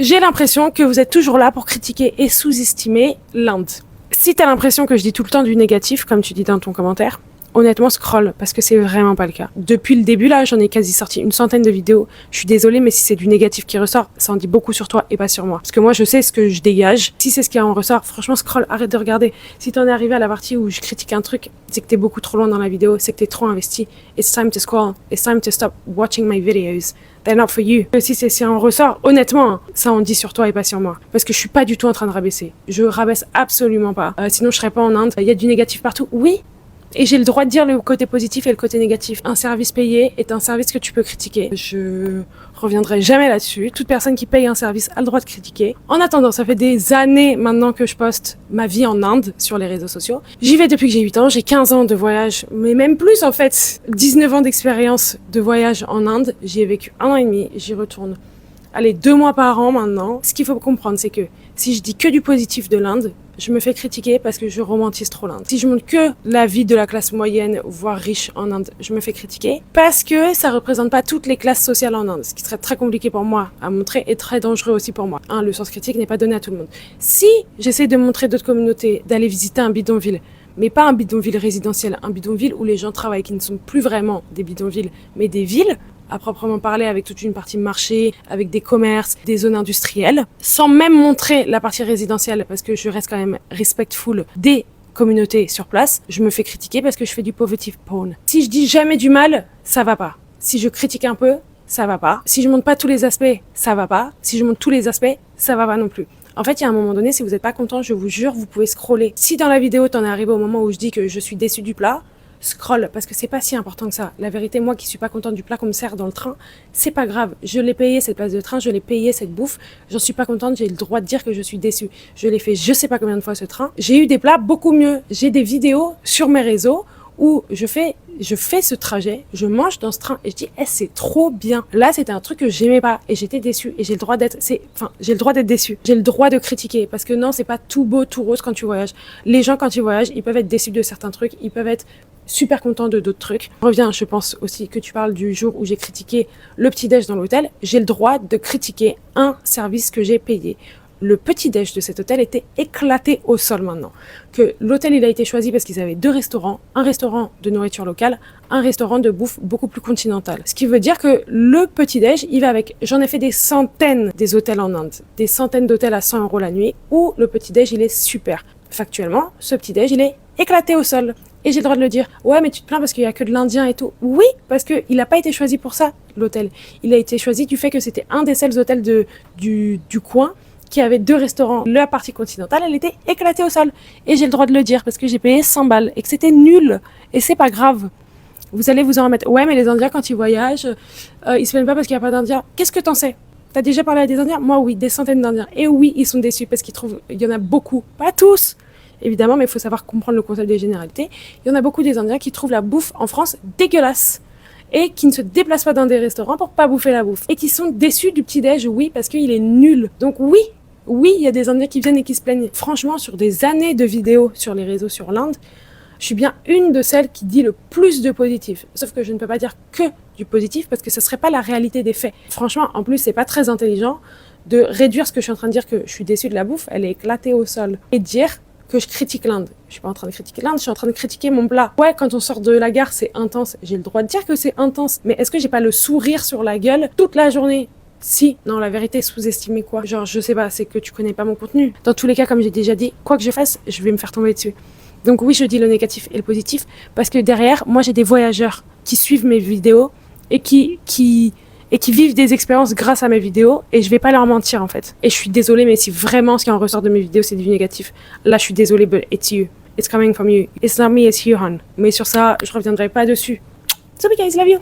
J'ai l'impression que vous êtes toujours là pour critiquer et sous-estimer l'Inde. Si t'as l'impression que je dis tout le temps du négatif, comme tu dis dans ton commentaire, honnêtement, scroll, parce que c'est vraiment pas le cas. Depuis le début, là, j'en ai quasi sorti une centaine de vidéos. Je suis désolée, mais si c'est du négatif qui ressort, ça en dit beaucoup sur toi et pas sur moi. Parce que moi, je sais ce que je dégage. Si c'est ce qui en ressort, franchement, scroll, arrête de regarder. Si t'en es arrivé à la partie où je critique un truc, c'est que t'es beaucoup trop loin dans la vidéo, c'est que t'es trop investi. It's time to scroll. It's time to stop watching my videos. They're not for you. Si c'est si en ressort, honnêtement, ça en dit sur toi et pas sur moi. Parce que je suis pas du tout en train de rabaisser. Je rabaisse absolument pas. Sinon, je serais pas en Inde. Il y a du négatif partout. Oui. Et j'ai le droit de dire le côté positif et le côté négatif. Un service payé est un service que tu peux critiquer. Je reviendrai jamais là-dessus. Toute personne qui paye un service a le droit de critiquer. En attendant, ça fait des années maintenant que je poste ma vie en Inde sur les réseaux sociaux. J'y vais depuis que j'ai 8 ans, j'ai 15 ans de voyage, mais même plus en fait. 19 ans d'expérience de voyage en Inde. J'y ai vécu 1 an et demi, j'y retourne. Allez, 2 mois par an maintenant. Ce qu'il faut comprendre, c'est que si je dis que du positif de l'Inde, je me fais critiquer parce que je romantise trop l'Inde. Si je montre que la vie de la classe moyenne, voire riche en Inde, je me fais critiquer parce que ça représente pas toutes les classes sociales en Inde, ce qui serait très compliqué pour moi à montrer et très dangereux aussi pour moi. Le sens critique n'est pas donné à tout le monde. Si j'essaie de montrer d'autres communautés, d'aller visiter un bidonville, mais pas un bidonville résidentiel, un bidonville où les gens travaillent, qui ne sont plus vraiment des bidonvilles, mais des villes, à proprement parler, avec toute une partie marché, avec des commerces, des zones industrielles, sans même montrer la partie résidentielle, parce que je reste quand même respectful des communautés sur place, je me fais critiquer parce que je fais du poverty porn. Si je dis jamais du mal, ça va pas. Si je critique un peu, ça va pas. Si je montre pas tous les aspects, ça va pas. Si je montre tous les aspects, ça va pas non plus. En fait, il y a un moment donné, si vous n'êtes pas content, je vous jure, vous pouvez scroller. Si dans la vidéo, t'en es arrivé au moment où je dis que je suis déçue du plat, scroll, parce que c'est pas si important que ça. La vérité, moi qui suis pas contente du plat qu'on me sert dans le train, c'est pas grave. Je l'ai payé cette place de train, je l'ai payé cette bouffe, j'en suis pas contente, j'ai le droit de dire que je suis déçue. Je l'ai fait je sais pas combien de fois ce train. J'ai eu des plats beaucoup mieux. J'ai des vidéos sur mes réseaux où je fais ce trajet, je mange dans ce train et je dis c'est trop bien. Là, c'était un truc que j'aimais pas et j'étais déçue et j'ai le droit d'être déçue. J'ai le droit de critiquer parce que non, c'est pas tout beau, tout rose quand tu voyages. Les gens quand ils voyagent, ils peuvent être déçus de certains trucs, ils peuvent être super contents de d'autres trucs. Je reviens, je pense aussi que tu parles du jour où j'ai critiqué le petit-déj dans l'hôtel. J'ai le droit de critiquer un service que j'ai payé. Le petit-déj de cet hôtel était éclaté au sol maintenant. Que l'hôtel, il a été choisi parce qu'ils avaient 2 restaurants. Un restaurant de nourriture locale, un restaurant de bouffe beaucoup plus continentale. Ce qui veut dire que le petit-déj, il va avec... J'en ai fait des centaines des hôtels en Inde. Des centaines d'hôtels à 100 € la nuit où le petit-déj, il est super. Factuellement, ce petit-déj, il est éclaté au sol. Et j'ai le droit de le dire. Ouais, mais tu te plains parce qu'il y a que de l'Indien et tout. Oui, parce que il a pas été choisi pour ça, l'hôtel. Il a été choisi du fait que c'était un des seuls hôtels du coin qui avait 2 restaurants. La partie continentale, elle était éclatée au sol. Et j'ai le droit de le dire parce que j'ai payé 100 balles et que c'était nul. Et c'est pas grave. Vous allez vous en remettre. Ouais, mais les Indiens, quand ils voyagent, ils se plaignent pas parce qu'il y a pas d'Indiens. Qu'est-ce que t'en sais? T'as déjà parlé à des Indiens? Moi, oui, des centaines d'Indiens. Et oui, ils sont déçus parce qu'ils trouvent... Il y en a beaucoup. Pas tous, évidemment, mais il faut savoir comprendre le concept des généralités. Il y en a beaucoup des Indiens qui trouvent la bouffe en France dégueulasse et qui ne se déplacent pas dans des restaurants pour pas bouffer la bouffe. Et qui sont déçus du petit-déj, oui, parce qu'il est nul. Donc oui, il y a des Indiens qui viennent et qui se plaignent. Franchement, sur des années de vidéos sur les réseaux sur l'Inde, je suis bien une de celles qui dit le plus de positif. Sauf que je ne peux pas dire que du positif parce que ce serait pas la réalité des faits. Franchement, en plus, c'est pas très intelligent de réduire ce que je suis en train de dire, que je suis déçue de la bouffe, elle est éclatée au sol, et dire que je critique l'Inde. Je suis pas en train de critiquer l'Inde, je suis en train de critiquer mon plat. Ouais, quand on sort de la gare, c'est intense. J'ai le droit de dire que c'est intense. Mais est-ce que j'ai pas le sourire sur la gueule toute la journée? Si, non, la vérité, sous-estimer quoi? Genre, je sais pas, c'est que tu connais pas mon contenu. Dans tous les cas, comme j'ai déjà dit, quoi que je fasse, je vais me faire tomber dessus. Donc oui, je dis le négatif et le positif, parce que derrière, moi, j'ai des voyageurs qui suivent mes vidéos et qui vivent des expériences grâce à mes vidéos, et je vais pas leur mentir en fait. Et je suis désolée, mais si vraiment ce qui en ressort de mes vidéos c'est du négatif, là je suis désolée, but it's you. It's coming from you. It's not me, it's you, hon. Mais sur ça, je reviendrai pas dessus. So guys, love you.